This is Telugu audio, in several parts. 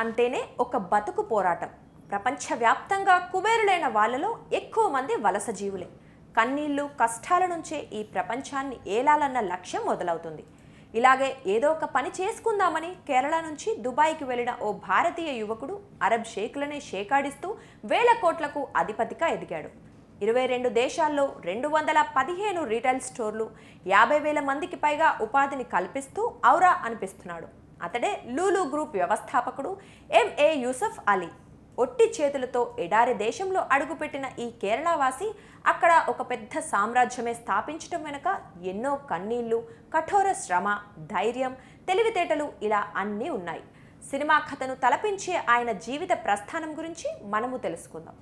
అంటేనే ఒక బతుకు పోరాటం. ప్రపంచవ్యాప్తంగా కుబేరులైన వాళ్ళలో ఎక్కువ మంది వలస జీవులే. కన్నీళ్లు, కష్టాల నుంచే ఈ ప్రపంచాన్ని ఏలాలన్న లక్ష్యం మొదలవుతుంది. ఇలాగే ఏదో ఒక పని చేసుకుందామని కేరళ నుంచి దుబాయ్కి వెళ్ళిన ఓ భారతీయ యువకుడు అరబ్ షేకులనే షేకాడిస్తూ వేల కోట్లకు అధిపతిగా ఎదిగాడు. 22 దేశాల్లో 215 రీటైల్ స్టోర్లు, 50,000 మందికి పైగా ఉపాధిని కల్పిస్తూ ఔరా అనిపిస్తున్నాడు. అతడే లూలు గ్రూప్ వ్యవస్థాపకుడు ఎంఏ యూసఫ్ అలీ. ఒట్టి చేతులతో ఎడారి దేశంలో అడుగుపెట్టిన ఈ కేరళవాసి అక్కడ ఒక పెద్ద సామ్రాజ్యమే స్థాపించడం వెనుక ఎన్నో కన్నీళ్లు, కఠోర శ్రమ, ధైర్యం, తెలివితేటలు ఇలా అన్నీ ఉన్నాయి. సినిమా కథను తలపించే ఆయన జీవిత ప్రస్థానం గురించి మనము తెలుసుకుందాం.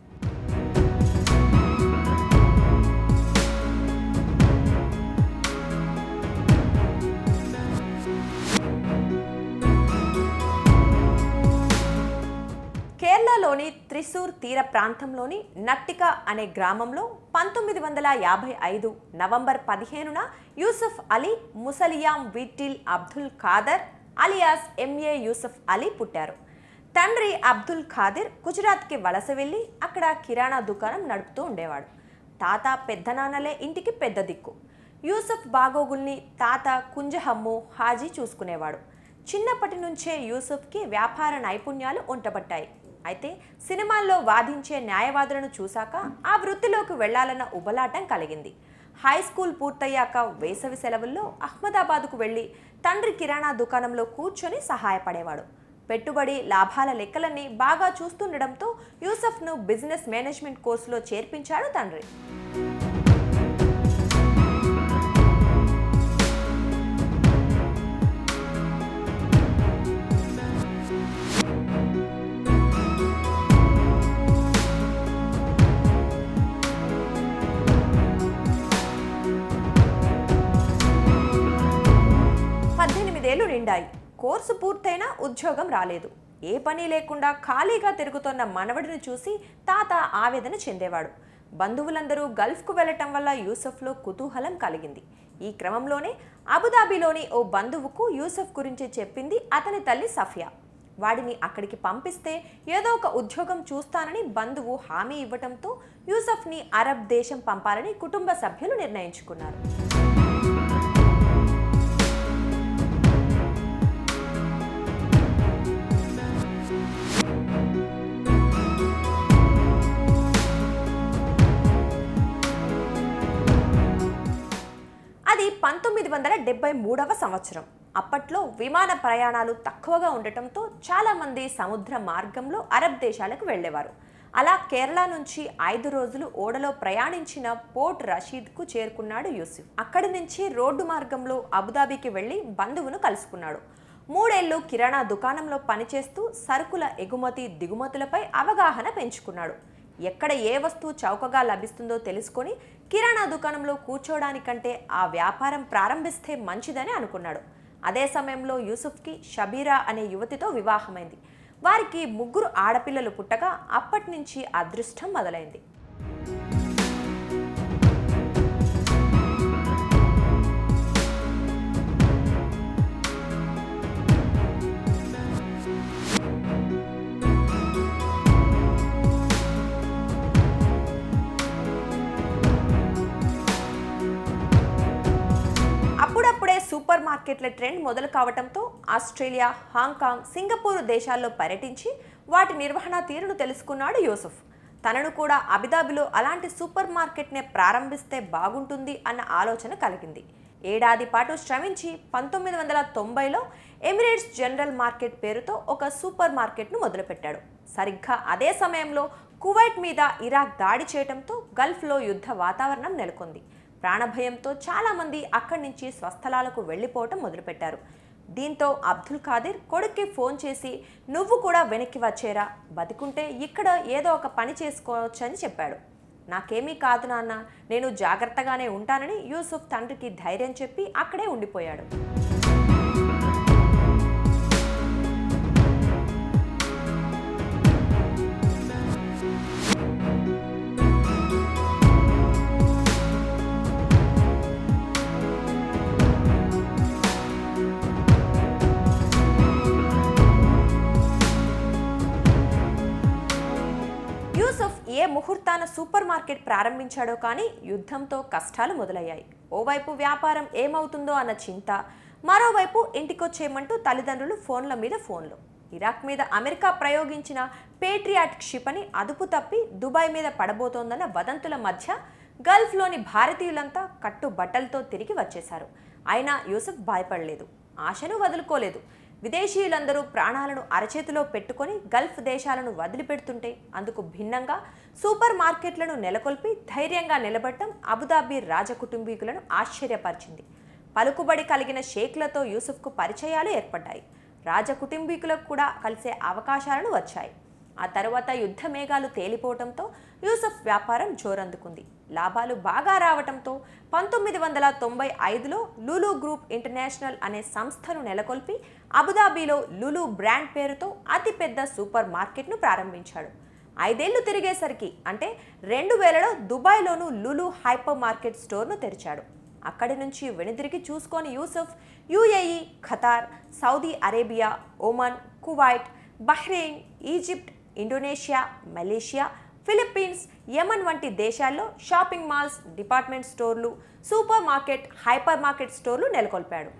కేరళలోని త్రిశూర్ తీర ప్రాంతంలోని నట్టిక అనే గ్రామంలో 1955 నవంబర్ 15న యూసఫ్ అలీ ముసలియాం వీటిల్ అబ్దుల్ ఖాదర్ అలియాస్ ఎంఏ యూసఫ్ అలీ పుట్టారు. తండ్రి అబ్దుల్ ఖాదిర్ గుజరాత్కి వలస వెళ్ళి అక్కడ కిరాణా దుకాణం నడుపుతూ ఉండేవాడు. తాత, పెద్దనాన్నలే ఇంటికి పెద్ద దిక్కు. యూసఫ్ బాగోగుల్ని తాత కుంజహమ్ము హాజీ చూసుకునేవాడు. చిన్నప్పటి నుంచే యూసఫ్కి వ్యాపార నైపుణ్యాలు ఉంటబట్టాయి. అయితే సినిమాల్లో వాదించే న్యాయవాదులను చూశాక ఆ వృత్తిలోకి వెళ్లాలన్న ఉబలాటం కలిగింది. హై స్కూల్ పూర్తయ్యాక వేసవి సెలవుల్లో అహ్మదాబాద్కు వెళ్ళి తండ్రి కిరాణా దుకాణంలో కూర్చొని సహాయపడేవాడు. పెట్టుబడి, లాభాల లెక్కలన్నీ బాగా చూస్తుండడంతో యూసఫ్ను బిజినెస్ మేనేజ్మెంట్ కోర్సులో చేర్పించాడు తండ్రి. నిండాయి. కోర్సు పూర్తయినా ఉద్యోగం రాలేదు. ఏ పని లేకుండా ఖాళీగా తిరుగుతున్న మనవడిని చూసి తాత ఆవేదన చెందేవాడు. బంధువులందరూ గల్ఫ్కు వెళ్లటం వల్ల యూసఫ్లో కుతూహలం కలిగింది. ఈ క్రమంలోనే అబుదాబిలోని ఓ బంధువుకు యూసఫ్ గురించి చెప్పింది అతని తల్లి సఫియా. వాడిని అక్కడికి పంపిస్తే ఏదో ఒక ఉద్యోగం చూస్తానని బంధువు హామీ ఇవ్వటంతో యూసఫ్ని అరబ్ దేశం పంపాలని కుటుంబ సభ్యులు నిర్ణయించుకున్నారు. అది 1973వ సంవత్సరం. అప్పట్లో విమాన ప్రయాణాలు తక్కువగా ఉండటంతో చాలామంది సముద్ర మార్గంలో అరబ్ దేశాలకు వెళ్లేవారు. అలా కేరళ నుంచి 5 రోజులు ఓడలో ప్రయాణించిన పోర్ట్ రషీద్కు చేరుకున్నాడు యూసుఫ్. అక్కడి నుంచి రోడ్డు మార్గంలో అబుదాబికి వెళ్లి బంధువును కలుసుకున్నాడు. 3 ఏళ్లు కిరాణా దుకాణంలో పనిచేస్తూ సరుకుల ఎగుమతి, దిగుమతులపై అవగాహన పెంచుకున్నాడు. ఎక్కడ ఏ వస్తువు చౌకగా లభిస్తుందో తెలుసుకొని కిరాణా దుకాణంలో కూర్చోడానికంటే ఆ వ్యాపారం ప్రారంభిస్తే మంచిదని అనుకున్నాడు. అదే సమయంలో యూసుఫ్కి షబీరా అనే యువతితో వివాహమైంది. వారికి 3 ఆడపిల్లలు పుట్టగా అప్పటి నుంచి అదృష్టం మొదలైంది. అప్పుడప్పుడే సూపర్ మార్కెట్ల ట్రెండ్ మొదలు కావడంతో ఆస్ట్రేలియా, హాంకాంగ్, సింగపూర్ దేశాల్లో పర్యటించి వాటి నిర్వహణ తీరును తెలుసుకున్నాడు యూసఫ్. తనను కూడా అబుదాబిలో అలాంటి సూపర్ మార్కెట్నే ప్రారంభిస్తే బాగుంటుంది అన్న ఆలోచన కలిగింది. ఏడాది పాటు శ్రమించి 1990లో ఎమిరేట్స్ జనరల్ మార్కెట్ పేరుతో ఒక సూపర్ మార్కెట్ను మొదలుపెట్టాడు. సరిగ్గా అదే సమయంలో కువైట్ మీద ఇరాక్ దాడి చేయడంతో గల్ఫ్లో యుద్ధ వాతావరణం నెలకొంది. ప్రాణభయంతో చాలామంది అక్కడి నుంచి స్వస్థలాలకు వెళ్ళిపోవటం మొదలుపెట్టారు. దీంతో అబ్దుల్ ఖాదిర్ కొడుక్కి ఫోన్ చేసి, నువ్వు కూడా వెనక్కి వచ్చేరా, బతికుంటే ఇక్కడ ఏదో ఒక పని చేసుకోవచ్చని చెప్పాడు. నాకేమీ కాదు నాన్న, నేను జాగ్రత్తగానే ఉంటానని యూసుఫ్ తండ్రికి ధైర్యం చెప్పి అక్కడే ఉండిపోయాడు. యూసఫ్ ఏ ముహూర్తాన సూపర్ మార్కెట్ ప్రారంభించాడో కానీ యుద్ధంతో కష్టాలు మొదలయ్యాయి. ఓవైపు వ్యాపారం ఏమవుతుందో అన్న చింత, మరోవైపు ఇంటికొచ్చేయమంటూ తల్లిదండ్రులు ఫోన్ల మీద ఫోన్లు. ఇరాక్ మీద అమెరికా ప్రయోగించిన పేట్రియాట్ క్షిపణి అదుపు తప్పి దుబాయ్ మీద పడబోతోందన్న వదంతుల మధ్య గల్ఫ్లోని భారతీయులంతా కట్టుబట్టలతో తిరిగి వచ్చేశారు. అయినా యూసఫ్ భయపడలేదు, ఆశను వదులుకోలేదు. విదేశీయులందరూ ప్రాణాలను అరచేతిలో పెట్టుకొని గల్ఫ్ దేశాలను వదిలిపెడుతుంటే అందుకు భిన్నంగా సూపర్ మార్కెట్లను నెలకొల్పి ధైర్యంగా నిలబడటం అబుదాబి రాజకుటుంబీకులను ఆశ్చర్యపరిచింది. పలుకుబడి కలిగిన షేక్లతో యూసఫ్కు పరిచయాలు ఏర్పడ్డాయి. రాజకుటుంబీకులకు కూడా కలిసే అవకాశాలను వచ్చాయి. ఆ తర్వాత యుద్ధ మేఘాలు తేలిపోవడంతో యూసఫ్ వ్యాపారం జోరందుకుంది. లాభాలు బాగా రావడంతో 1995లో లులు గ్రూప్ ఇంటర్నేషనల్ అనే సంస్థను నెలకొల్పి అబుదాబిలో లులు బ్రాండ్ పేరుతో అతిపెద్ద సూపర్ మార్కెట్ను ప్రారంభించాడు. 5 ఏళ్లు తిరిగేసరికి అంటే 2000లో దుబాయ్లోనూ లులు హైపర్ మార్కెట్ స్టోర్ను తెరిచాడు. అక్కడి నుంచి వెనుదిరిగి చూసుకొని Yusuf UAE, Qatar, Saudi Arabia, Oman, Kuwait, Bahrain, Egypt, Indonesia, Malaysia, Philippines, Yemen వంటి దేశాల్లో షాపింగ్ మాల్స్, డిపార్ట్మెంట్ స్టోర్లు, సూపర్ మార్కెట్, హైపర్ మార్కెట్ స్టోర్లు నెలకొల్పాడు.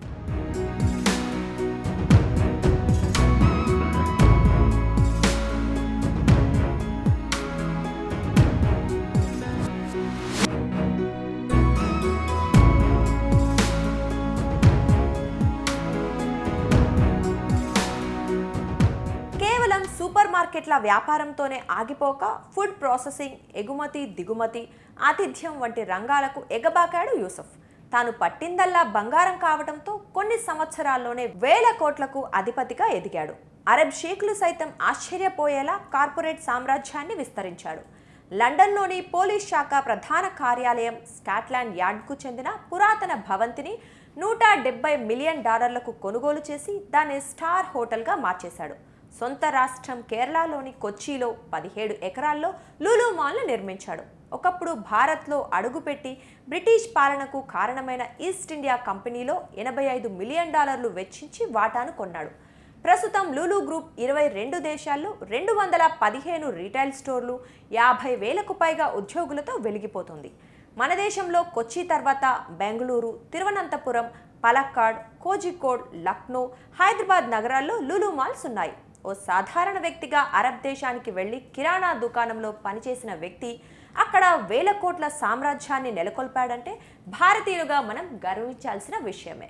కేవలం సూపర్ మార్కెట్ల వ్యాపారంతోనే ఆగిపోక ఫుడ్ ప్రాసెసింగ్, ఎగుమతి దిగుమతి, ఆతిథ్యం వంటి రంగాలకు ఎగబాకాడు యూసఫ్. తాను పట్టిందల్లా బంగారం కావడంతో కొన్ని సంవత్సరాల్లోనే వేల కోట్లకు అధిపతిగా ఎదిగాడు. అరబ్ షేక్లు సైతం ఆశ్చర్యపోయేలా కార్పొరేట్ సామ్రాజ్యాన్ని విస్తరించాడు. లండన్లోని పోలీస్ శాఖ ప్రధాన కార్యాలయం స్కాట్లాండ్ యార్డ్కు చెందిన పురాతన భవంతిని $170 మిలియన్ కొనుగోలు చేసి దాన్ని స్టార్ హోటల్గా మార్చేశాడు. సొంత రాష్ట్రం కేరళలోని కొచ్చిలో 17 ఎకరాల్లో లులు మాల్ను నిర్మించాడు. ఒకప్పుడు భారత్లో అడుగుపెట్టి బ్రిటిష్ పాలనకు కారణమైన ఈస్ట్ ఇండియా కంపెనీలో $85 మిలియన్ వెచ్చించి వాటాను కొన్నాడు. ప్రస్తుతం లులు గ్రూప్ 22 దేశాల్లో 215 రీటైల్ స్టోర్లు, 50,000కు పైగా ఉద్యోగులతో వెలిగిపోతుంది. మన దేశంలో కొచ్చి తర్వాత బెంగళూరు, తిరువనంతపురం, పలక్కాడ్, కోజికోడ్, లక్నో, హైదరాబాద్ నగరాల్లో లులు మాల్స్ ఉన్నాయి. ఓ సాధారణ వ్యక్తిగా అరబ్ దేశానికి వెళ్లి కిరాణా దుకాణంలో పనిచేసిన వ్యక్తి అక్కడ వేల కోట్ల సామ్రాజ్యాన్ని నెలకొల్పాడంటే భారతీయులుగా మనం గర్వించాల్సిన విషయమే.